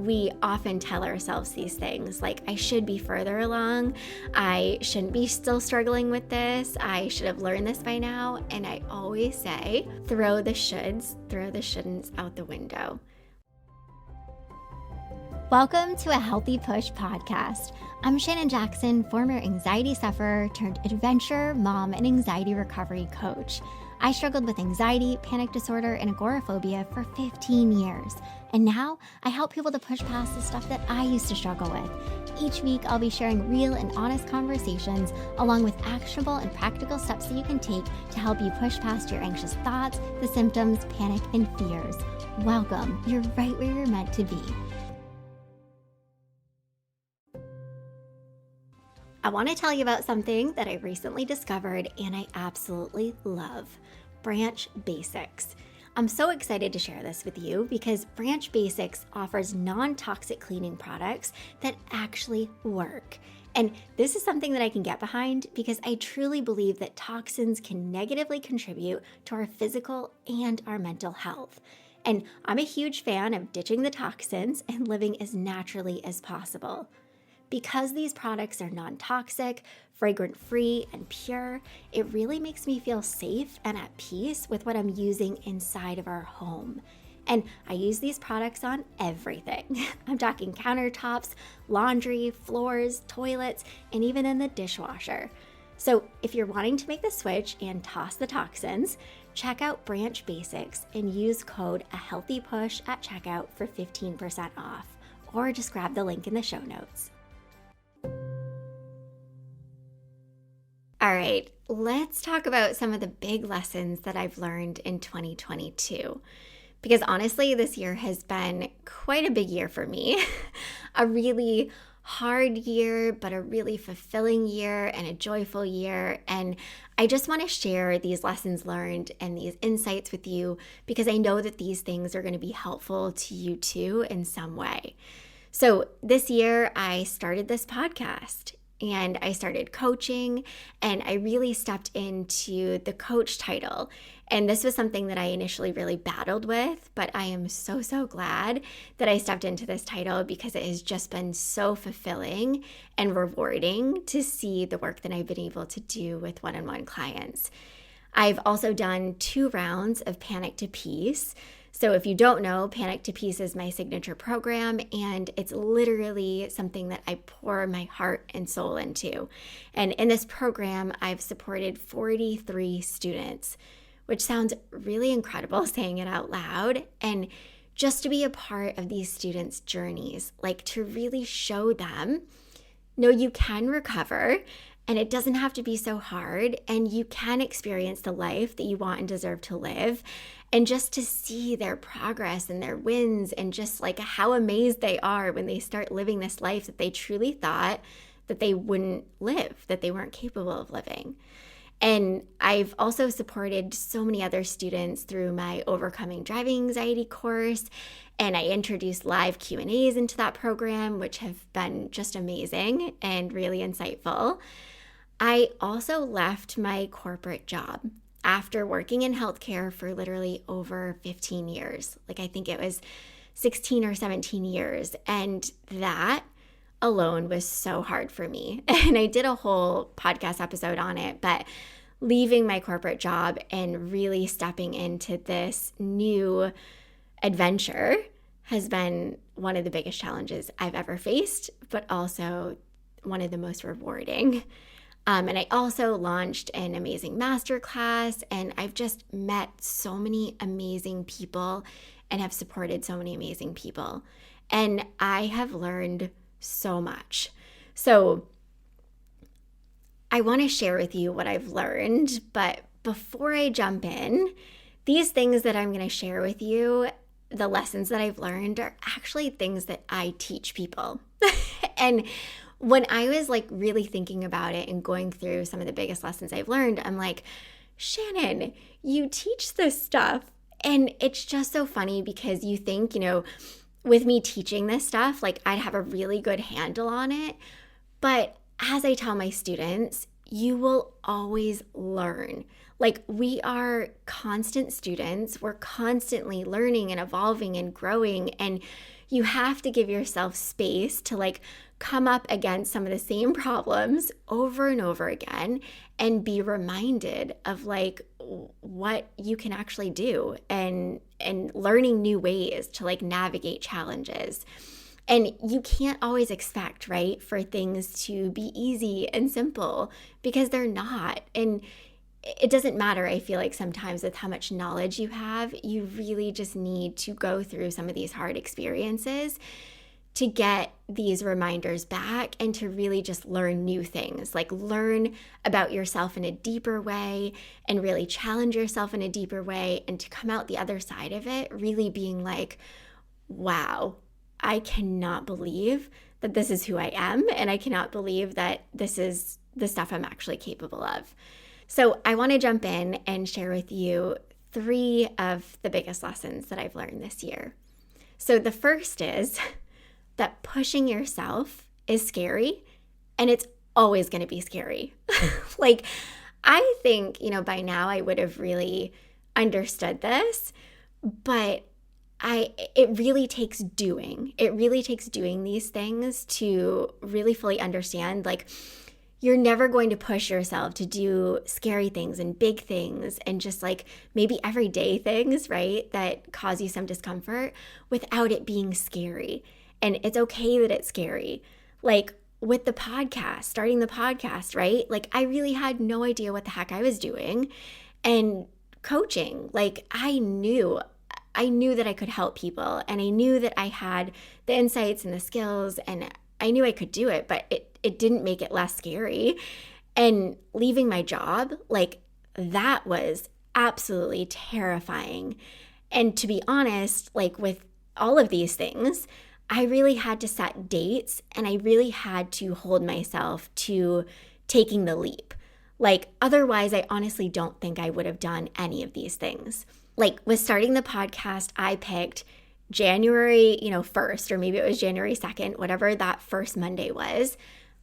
we often tell ourselves these things like, I should be further along. I shouldn't be still struggling with this. I should have learned this by now. And I always say, throw the shoulds, throw the shouldn'ts out the window. Welcome to a Healthy Push podcast. I'm Shannon Jackson, former anxiety sufferer turned adventure mom and anxiety recovery coach. I struggled with anxiety, panic disorder, and agoraphobia for 15 years. And now I help people to push past the stuff that I used to struggle with. Each week, I'll be sharing real and honest conversations along with actionable and practical steps that you can take to help you push past your anxious thoughts, the symptoms, panic, and fears. Welcome. You're right where you're meant to be. I want to tell you about something that I recently discovered and I absolutely love: Branch Basics. I'm so excited to share this with you because Branch Basics offers non-toxic cleaning products that actually work. And this is something that I can get behind because I truly believe that toxins can negatively contribute to our physical and our mental health. And I'm a huge fan of ditching the toxins and living as naturally as possible. Because these products are non-toxic, fragrance-free, and pure, it really makes me feel safe and at peace with what I'm using inside of our home. And I use these products on everything. I'm talking countertops, laundry, floors, toilets, and even in the dishwasher. So if you're wanting to make the switch and toss the toxins, check out Branch Basics and use code AHEALTHYPUSH at checkout for 15% off. Or just grab the link in the show notes. All right, let's talk about some of the big lessons that I've learned in 2022. Because honestly, this year has been quite a big year for me. A really hard year, but a really fulfilling year and a joyful year. And I just want to share these lessons learned and these insights with you because I know that these things are going to be helpful to you too in some way. So this year, I started this podcast. And I started coaching, and I really stepped into the coach title. And this was something that I initially really battled with, but I am so, so glad that I stepped into this title because it has just been so fulfilling and rewarding to see the work that I've been able to do with one-on-one clients. I've also done 2 rounds of Panic to Peace. So if you don't know, Panic to Peace is my signature program, and it's literally something that I pour my heart and soul into. And in this program, I've supported 43 students, which sounds really incredible saying it out loud. And just to be a part of these students' journeys, like to really show them, no, you can recover, and it doesn't have to be so hard, and you can experience the life that you want and deserve to live. And just to see their progress and their wins and just like how amazed they are when they start living this life that they truly thought that they wouldn't live, that they weren't capable of living. And I've also supported so many other students through my Overcoming Driving Anxiety course. And I introduced live Q&As into that program, which have been just amazing and really insightful. I also left my corporate job after working in healthcare for literally over 15 years. Like I think it was 16 or 17 years. And that alone was so hard for me. And I did a whole podcast episode on it, but leaving my corporate job and really stepping into this new adventure has been one of the biggest challenges I've ever faced, but also one of the most rewarding. And I also launched an amazing masterclass, and I've just met so many amazing people and have supported so many amazing people. And I have learned so much. So I want to share with you what I've learned, but before I jump in, these things that I'm going to share with you, the lessons that I've learned, are actually things that I teach people. And when I was like really thinking about it and going through some of the biggest lessons I've learned, I'm like, Shannon, you teach this stuff. And it's just so funny because you think, with me teaching this stuff, like I'd have a really good handle on it. But as I tell my students, you will always learn. Like we are constant students. We're constantly learning and evolving and growing. And You have to give yourself space to like come up against some of the same problems over and over again and be reminded of like what you can actually do and learning new ways to like navigate challenges. And you can't always expect, right, for things to be easy and simple because they're not. And it doesn't matter, I feel like sometimes with how much knowledge you have, you really just need to go through some of these hard experiences to get these reminders back and to really just learn new things, like learn about yourself in a deeper way and really challenge yourself in a deeper way and to come out the other side of it really being like, wow, I cannot believe that this is who I am, and I cannot believe that this is the stuff I'm actually capable of. So I want to jump in and share with you 3 of the biggest lessons that I've learned this year. So the first is that pushing yourself is scary, and it's always going to be scary. Like, I think, by now I would have really understood this, but it really takes doing. It really takes doing these things to really fully understand, like, you're never going to push yourself to do scary things and big things and just like maybe everyday things, right, that cause you some discomfort without it being scary. And it's okay that it's scary. Like with the podcast, starting the podcast, right? Like I really had no idea what the heck I was doing. And coaching, like I knew that I could help people and I knew that I had the insights and the skills and I knew I could do it, but it didn't make it less scary. And leaving my job, like that was absolutely terrifying. And to be honest, like with all of these things, I really had to set dates and I really had to hold myself to taking the leap. Like otherwise, I honestly don't think I would have done any of these things. Like with starting the podcast, I picked January, 1st, or maybe it was January 2nd, whatever that first Monday was,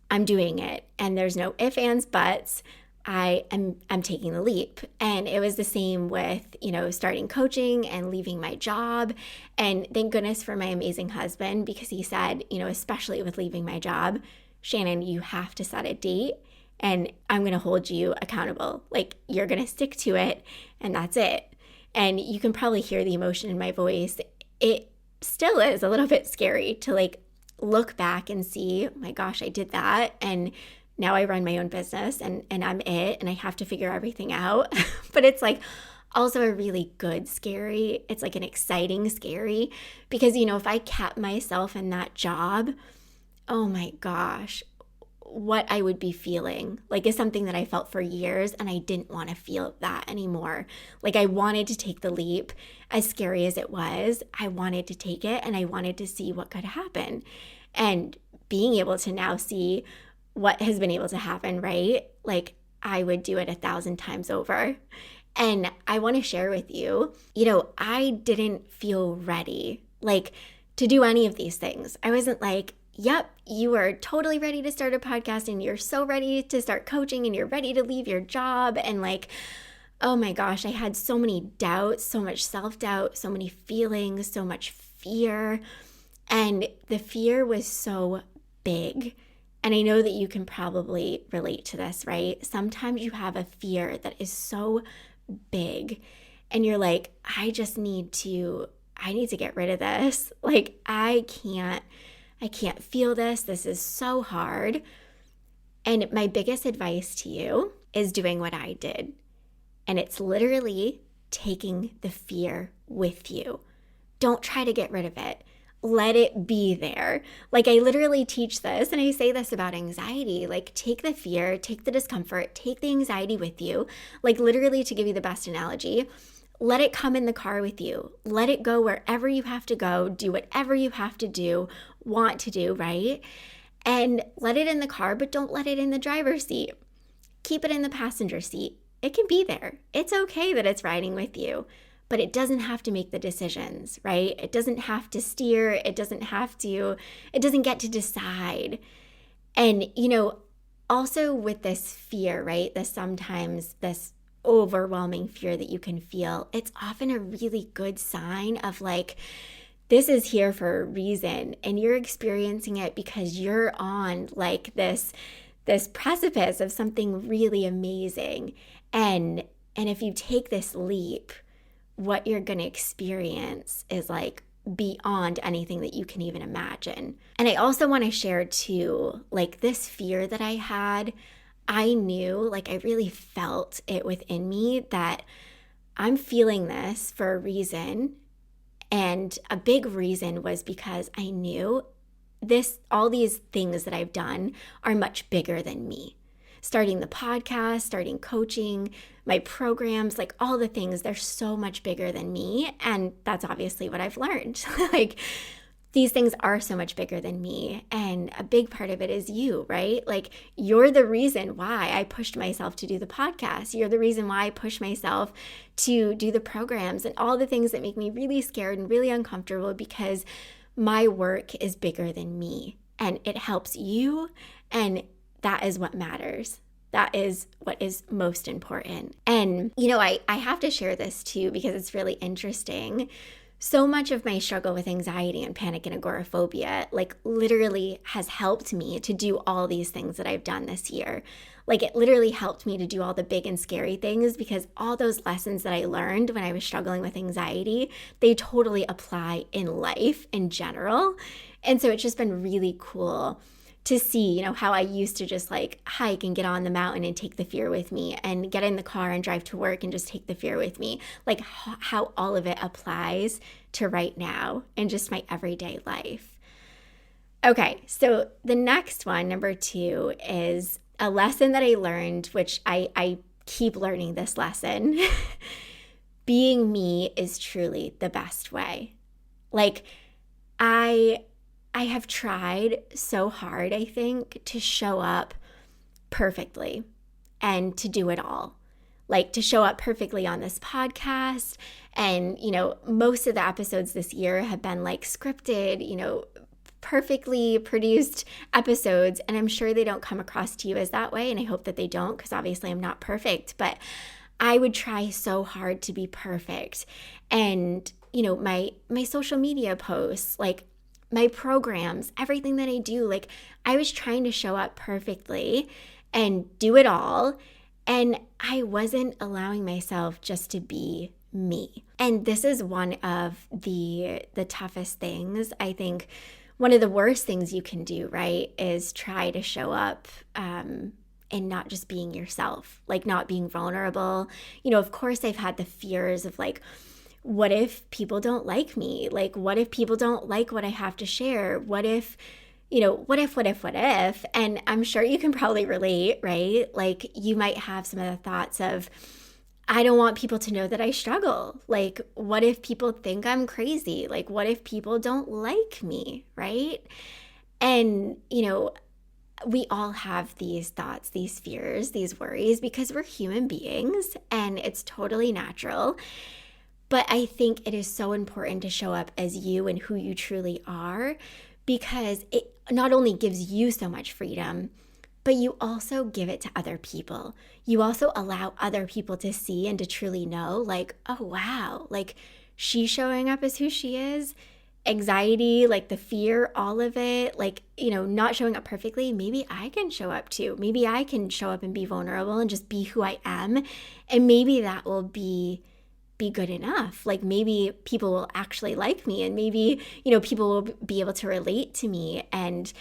I'm doing it. And there's no ifs, ands, buts. I'm taking the leap. And it was the same with, starting coaching and leaving my job. And thank goodness for my amazing husband, because he said, especially with leaving my job, Shannon, you have to set a date and I'm going to hold you accountable. Like you're going to stick to it and that's it. And you can probably hear the emotion in my voice. It still is a little bit scary to like look back and see, oh my gosh, I did that. And now I run my own business and I'm it and I have to figure everything out. But it's like also a really good scary. It's like an exciting scary because, if I kept myself in that job, oh my gosh, what I would be feeling like is something that I felt for years and I didn't want to feel that anymore. Like I wanted to take the leap, as scary as it was. I wanted to take it and I wanted to see what could happen. And being able to now see what has been able to happen, right? Like I would do it 1,000 times over. And I want to share with you, I didn't feel ready like to do any of these things. I wasn't like, yep, you are totally ready to start a podcast and you're so ready to start coaching and you're ready to leave your job. And like, oh my gosh, I had so many doubts, so much self-doubt, so many feelings, so much fear. And the fear was so big. And I know that you can probably relate to this, right? Sometimes you have a fear that is so big and you're like, I need to get rid of this. Like, I can't feel this. This is so hard. And my biggest advice to you is doing what I did. And it's literally taking the fear with you. Don't try to get rid of it. Let it be there. Like I literally teach this and I say this about anxiety, like take the fear, take the discomfort, take the anxiety with you. Like literally, to give you the best analogy, let it come in the car with you. Let it go wherever you have to go, do whatever you have to do, want to do, right? And let it in the car, but don't let it in the driver's seat. Keep it in the passenger seat. It can be there. It's okay that it's riding with you, but it doesn't have to make the decisions, right? It doesn't have to steer. It doesn't get to decide. And, also with this fear, right? This overwhelming fear that you can feel, it's often a really good sign of like, this is here for a reason, and you're experiencing it because you're on like this precipice of something really amazing. And if you take this leap, what you're going to experience is like beyond anything that you can even imagine. And I also want to share too, like this fear that I had, I knew, like I really felt it within me that I'm feeling this for a reason. And a big reason was because I knew all these things that I've done are much bigger than me. Starting the podcast, starting coaching, my programs, like all the things, they're so much bigger than me. And that's obviously what I've learned. Like these things are so much bigger than me. And a big part of it is you, right? Like you're the reason why I pushed myself to do the podcast. You're the reason why I pushed myself to do the programs and all the things that make me really scared and really uncomfortable, because my work is bigger than me and it helps you. And that is what matters. That is what is most important. And, I have to share this too, because it's really interesting. So much of my struggle with anxiety and panic and agoraphobia, like literally has helped me to do all these things that I've done this year. Like it literally helped me to do all the big and scary things, because all those lessons that I learned when I was struggling with anxiety, they totally apply in life in general. And so it's just been really cool to see, how I used to just like hike and get on the mountain and take the fear with me, and get in the car and drive to work and just take the fear with me, like how all of it applies to right now and just my everyday life. Okay, so the next one, number 2, is a lesson that I learned, which I keep learning this lesson. Being me is truly the best way. Like I have tried so hard, I think, to show up perfectly and to do it all. Like to show up perfectly on this podcast. And, most of the episodes this year have been like scripted, perfectly produced episodes. And I'm sure they don't come across to you as that way. And I hope that they don't, because obviously I'm not perfect. But I would try so hard to be perfect. And, my social media posts, like my programs, everything that I do, like I was trying to show up perfectly and do it all. And I wasn't allowing myself just to be me. And this is one of the toughest things. I think one of the worst things you can do, right, is try to show up and not just being yourself, like not being vulnerable. Of course I've had the fears of like, what if people don't like me? Like, what if people don't like what I have to share? What if? And I'm sure you can probably relate, right? Like you might have some of the thoughts of, I don't want people to know that I struggle. Like, what if people think I'm crazy? Like, what if people don't like me, right? And, we all have these thoughts, these fears, these worries, because we're human beings and it's totally natural. But I think it is so important to show up as you and who you truly are, because it not only gives you so much freedom, but you also give it to other people. You also allow other people to see and to truly know, like, oh, wow, like she's showing up as who she is. Anxiety, like the fear, all of it, like, not showing up perfectly. Maybe I can show up too. Maybe I can show up and be vulnerable and just be who I am. And maybe that will be good enough. Like maybe people will actually like me, and maybe, people will be able to relate to me. And,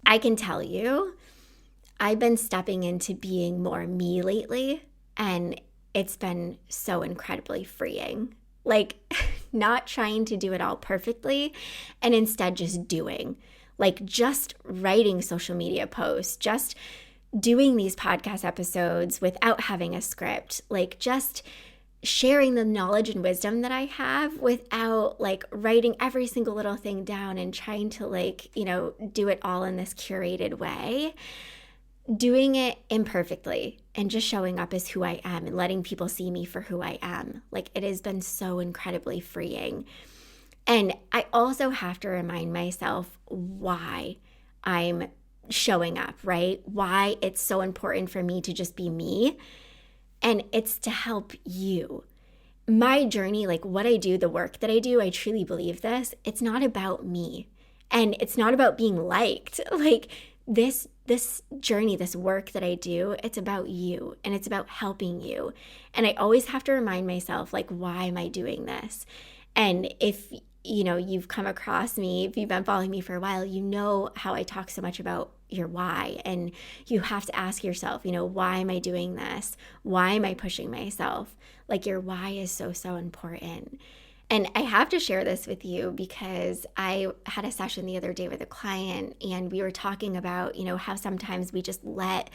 I can tell you, I've been stepping into being more me lately, and it's been so incredibly freeing. Like not trying to do it all perfectly, and instead just doing, like just writing social media posts, just doing these podcast episodes without having a script, like just sharing the knowledge and wisdom that I have without like writing every single little thing down and trying to like, do it all in this curated way. Doing it imperfectly and just showing up as who I am and letting people see me for who I am. Like it has been so incredibly freeing. And I also have to remind myself why I'm showing up, right? Why it's so important for me to just be me. And it's to help you. my journey, like what I do, the work that I do, I truly believe this. It's not about me. And it's not about being liked. Like this journey, this work that I do, it's about you and it's about helping you. And I always have to remind myself, like, why am I doing this? And if you've come across me, if you've been following me for a while, you know how I talk so much about your why. And you have to ask yourself, why am I doing this? Why am I pushing myself? Like your why is so, so important. And I have to share this with you because I had a session the other day with a client and we were talking about, how sometimes we just let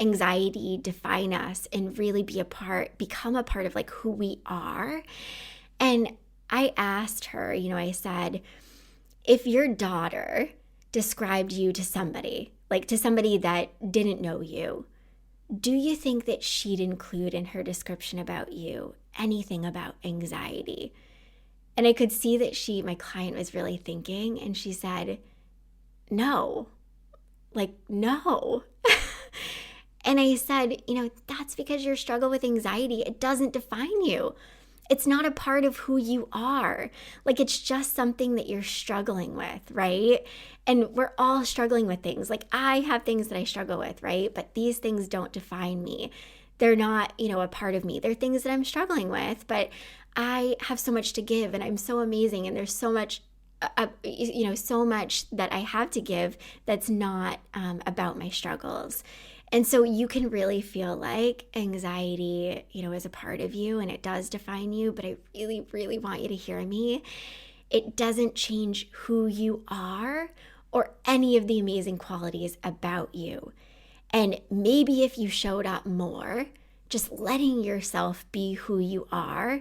anxiety define us and really become a part of like who we are. And I asked her, I said, if your daughter described you to somebody, like to somebody that didn't know you, do you think that she'd include in her description about you anything about anxiety? And I could see that my client was really thinking, and she said, no, like, no. And I said, that's because your struggle with anxiety, it doesn't define you. It's not a part of who you are. Like, it's just something that you're struggling with, right? And we're all struggling with things. Like, I have things that I struggle with, right? But these things don't define me. They're not, a part of me. They're things that I'm struggling with, but I have so much to give and I'm so amazing. And there's so much, so much that I have to give that's not about my struggles. And so you can really feel like anxiety, is a part of you and it does define you, but I really, really want you to hear me. It doesn't change who you are or any of the amazing qualities about you. And maybe if you showed up more, just letting yourself be who you are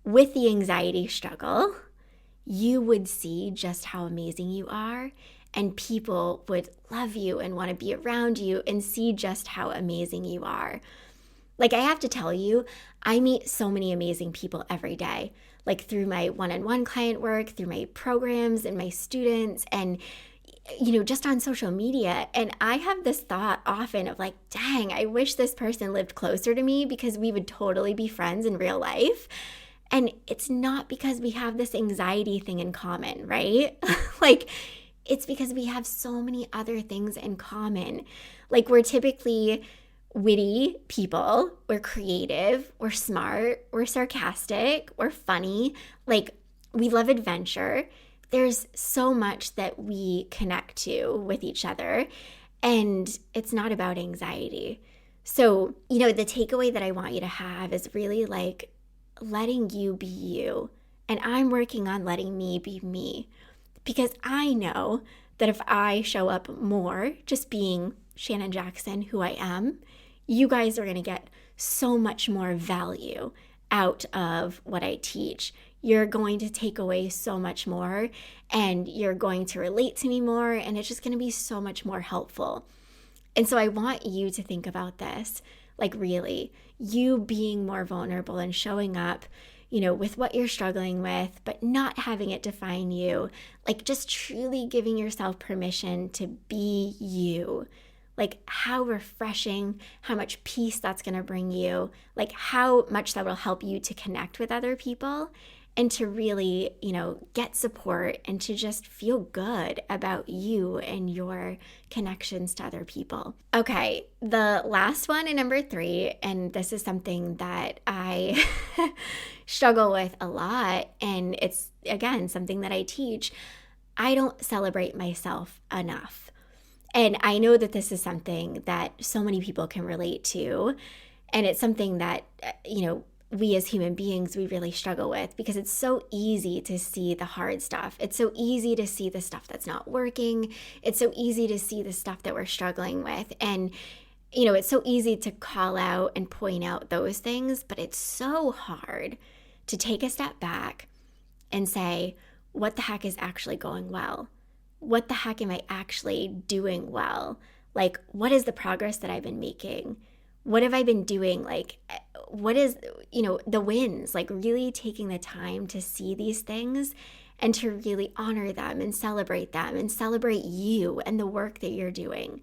with the anxiety struggle, you would see just how amazing you are. And people would love you and want to be around you and see just how amazing you are. Like, I have to tell you, I meet so many amazing people every day, like through my one-on-one client work, through my programs and my students, and just on social media. And I have this thought often of like, dang, I wish this person lived closer to me because we would totally be friends in real life. And it's not because we have this anxiety thing in common, right? Like, it's because we have so many other things in common. Like, we're typically witty people, we're creative, we're smart, we're sarcastic, we're funny, like we love adventure. There's so much that we connect to with each other, and it's not about anxiety. So, the takeaway that I want you to have is really like letting you be you. And I'm working on letting me be me. Because I know that if I show up more, just being Shannon Jackson, who I am, you guys are going to get so much more value out of what I teach. You're going to take away so much more, and you're going to relate to me more, and it's just going to be so much more helpful. And so I want you to think about this, like really, you being more vulnerable and showing up with what you're struggling with, but not having it define you, like just truly giving yourself permission to be you. Like how refreshing, how much peace that's going to bring you, like how much that will help you to connect with other people and to really, get support and to just feel good about you and your connections to other people. Okay, the last one and number 3, and this is something that I struggle with a lot, and it's, again, something that I teach. I don't celebrate myself enough. And I know that this is something that so many people can relate to, and it's something that, we as human beings, we really struggle with because it's so easy to see the hard stuff. It's so easy to see the stuff that's not working. It's so easy to see the stuff that we're struggling with. And, it's so easy to call out and point out those things, but it's so hard to take a step back and say, what the heck is actually going well? What the heck am I actually doing well? Like, what is the progress that I've been making? What have I been doing? Like, what is, the wins? Like really taking the time to see these things and to really honor them and celebrate you and the work that you're doing.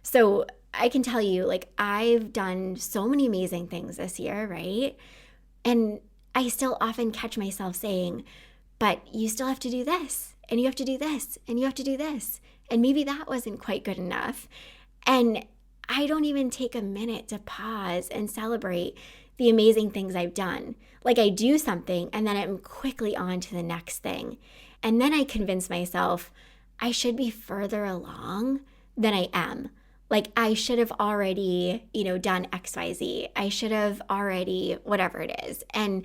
So I can tell you, like, I've done so many amazing things this year, right? And I still often catch myself saying, but you still have to do this, and you have to do this, and you have to do this. And maybe that wasn't quite good enough. And I don't even take a minute to pause and celebrate the amazing things I've done. Like I do something and then I'm quickly on to the next thing. And then I convince myself I should be further along than I am. Like I should have already, done XYZ. I should have already, whatever it is. And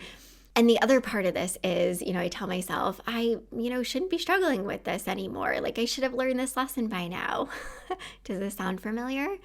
the other part of this is, I tell myself, I, shouldn't be struggling with this anymore. Like I should have learned this lesson by now. Does this sound familiar?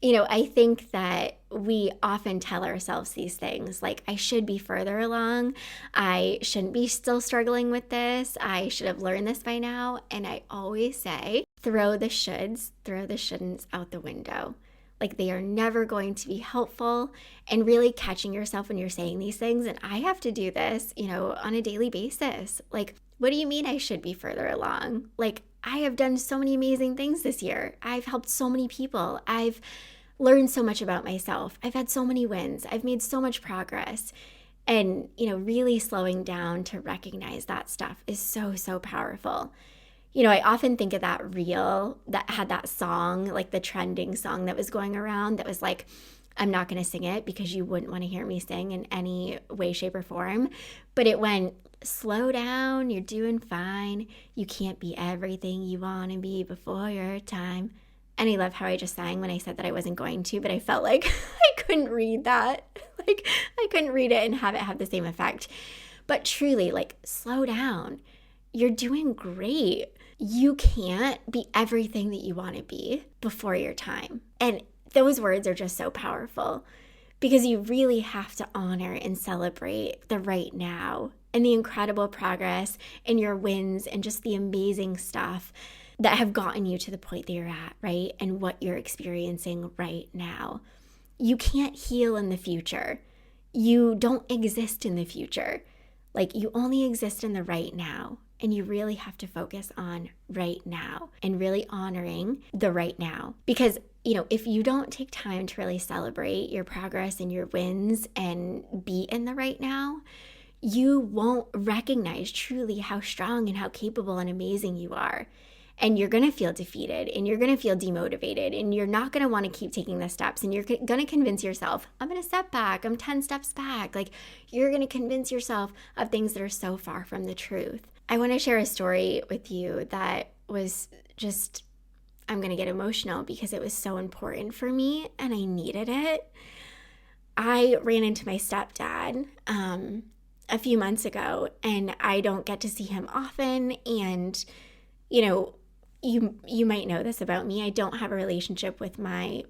I think that we often tell ourselves these things like, I should be further along. I shouldn't be still struggling with this. I should have learned this by now. And I always say, throw the shoulds, throw the shouldn'ts out the window. Like they are never going to be helpful, and really catching yourself when you're saying these things. And I have to do this, on a daily basis. Like, what do you mean I should be further along? Like, I have done so many amazing things this year. I've helped so many people. I've learned so much about myself. I've had so many wins. I've made so much progress. And, really slowing down to recognize that stuff is so, so powerful. I often think of that reel that had that song, like the trending song that was going around that was like, I'm not going to sing it because you wouldn't want to hear me sing in any way, shape, or form. But it went, slow down, you're doing fine. You can't be everything you want to be before your time. And I love how I just sang when I said that I wasn't going to, but I felt like I couldn't read that. Like I couldn't read it and have it have the same effect. But truly, like, slow down. You're doing great. You can't be everything that you want to be before your time. And those words are just so powerful because you really have to honor and celebrate the right now and the incredible progress and your wins and just the amazing stuff that have gotten you to the point that you're at, right? And what you're experiencing right now. You can't heal in the future. You don't exist in the future. Like you only exist in the right now. And you really have to focus on right now and really honoring the right now. Because, if you don't take time to really celebrate your progress and your wins and be in the right now, you won't recognize truly how strong and how capable and amazing you are. And you're going to feel defeated and you're going to feel demotivated and you're not going to want to keep taking the steps. And you're going to convince yourself, I'm going to step back. I'm 10 steps back. Like you're going to convince yourself of things that are so far from the truth. I want to share a story with you that was just, I'm going to get emotional because it was so important for me and I needed it. I ran into my stepdad a few months ago and I don't get to see him often. And, you might know this about me. I don't have a relationship with my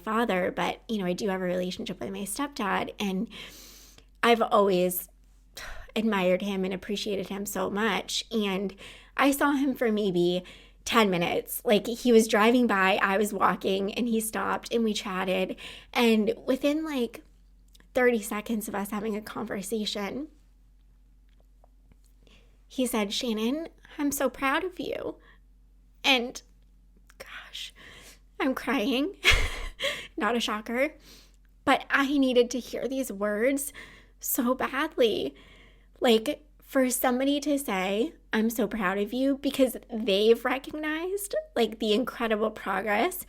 father, but, I do have a relationship with my stepdad. And I've always admired him and appreciated him so much. And I saw him for maybe 10 minutes. Like he was driving by, I was walking, and he stopped and we chatted. And within like 30 seconds of us having a conversation, he said, Shannon, I'm so proud of you. And gosh, I'm crying. Not a shocker. But I needed to hear these words so badly. Like for somebody to say, I'm so proud of you, because they've recognized like the incredible progress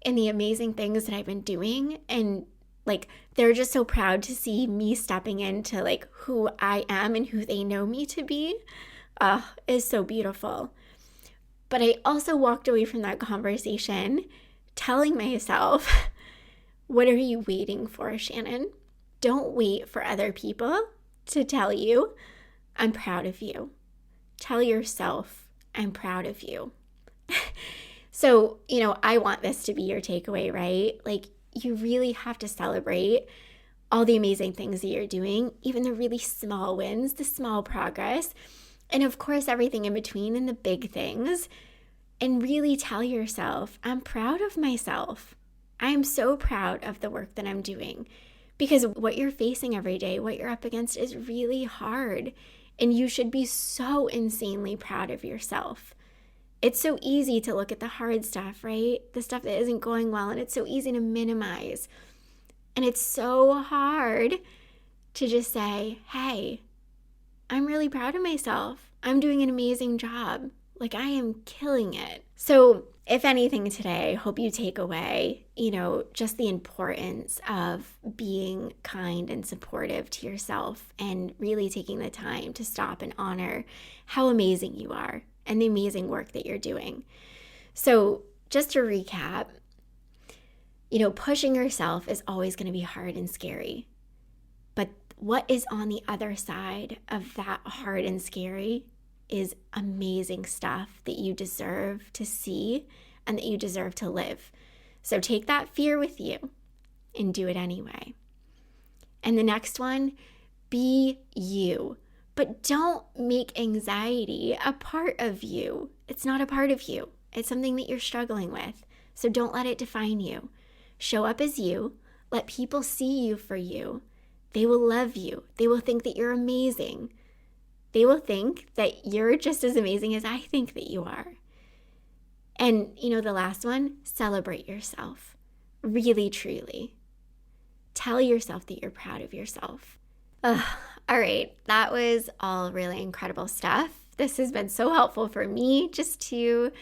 and the amazing things that I've been doing. And like, they're just so proud to see me stepping into like who I am and who they know me to be, is so beautiful. But I also walked away from that conversation telling myself, what are you waiting for, Shannon? Don't wait for other people to tell you, I'm proud of you. Tell yourself, I'm proud of you. So, I want this to be your takeaway, right? Like, you really have to celebrate all the amazing things that you're doing, even the really small wins, the small progress, and of course, everything in between and the big things. And really tell yourself, I'm proud of myself. I'm so proud of the work that I'm doing. Because what you're facing every day, what you're up against is really hard. And you should be so insanely proud of yourself. It's so easy to look at the hard stuff, right? The stuff that isn't going well, and it's so easy to minimize. And it's so hard to just say, hey, I'm really proud of myself. I'm doing an amazing job. Like, I am killing it. So if anything today, I hope you take away, just the importance of being kind and supportive to yourself and really taking the time to stop and honor how amazing you are and the amazing work that you're doing. So just to recap, pushing yourself is always going to be hard and scary. But what is on the other side of that hard and scary is amazing stuff that you deserve to see and that you deserve to live. So take that fear with you and do it anyway. And the next one, be you. But don't make anxiety a part of you. It's not a part of you. It's something that you're struggling with. So don't let it define you. Show up as you. Let people see you for you. They will love you. They will think that you're amazing. They will think that you're just as amazing as I think that you are. And, the last one, celebrate yourself. Really, truly. Tell yourself that you're proud of yourself. All right, that was all really incredible stuff. This has been so helpful for me just to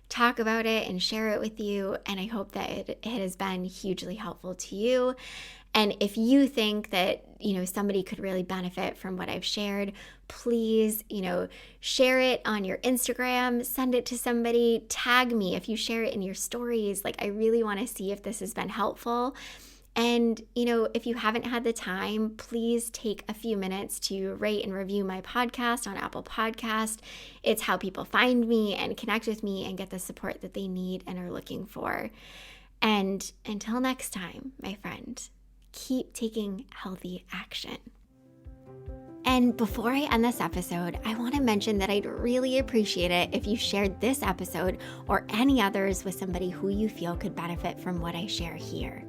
talk about it and share it with you. And I hope that it has been hugely helpful to you. And if you think that, somebody could really benefit from what I've shared, please, share it on your Instagram, send it to somebody, tag me if you share it in your stories. Like, I really want to see if this has been helpful. And, if you haven't had the time, please take a few minutes to rate and review my podcast on Apple Podcast. It's how people find me and connect with me and get the support that they need and are looking for. And until next time, my friend, keep taking healthy action. And before I end this episode, I want to mention that I'd really appreciate it if you shared this episode or any others with somebody who you feel could benefit from what I share here.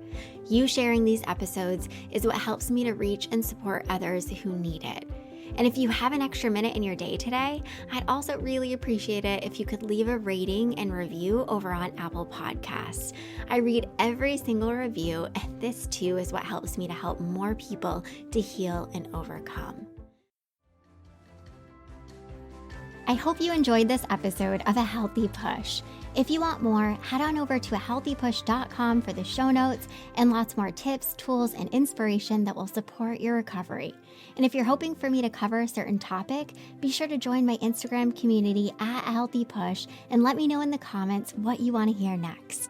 You sharing these episodes is what helps me to reach and support others who need it. And if you have an extra minute in your day today, I'd also really appreciate it if you could leave a rating and review over on Apple Podcasts. I read every single review, and this too is what helps me to help more people to heal and overcome. I hope you enjoyed this episode of A Healthy Push. If you want more, head on over to ahealthypush.com for the show notes and lots more tips, tools, and inspiration that will support your recovery. And if you're hoping for me to cover a certain topic, be sure to join my Instagram community at A Healthy Push and let me know in the comments what you want to hear next.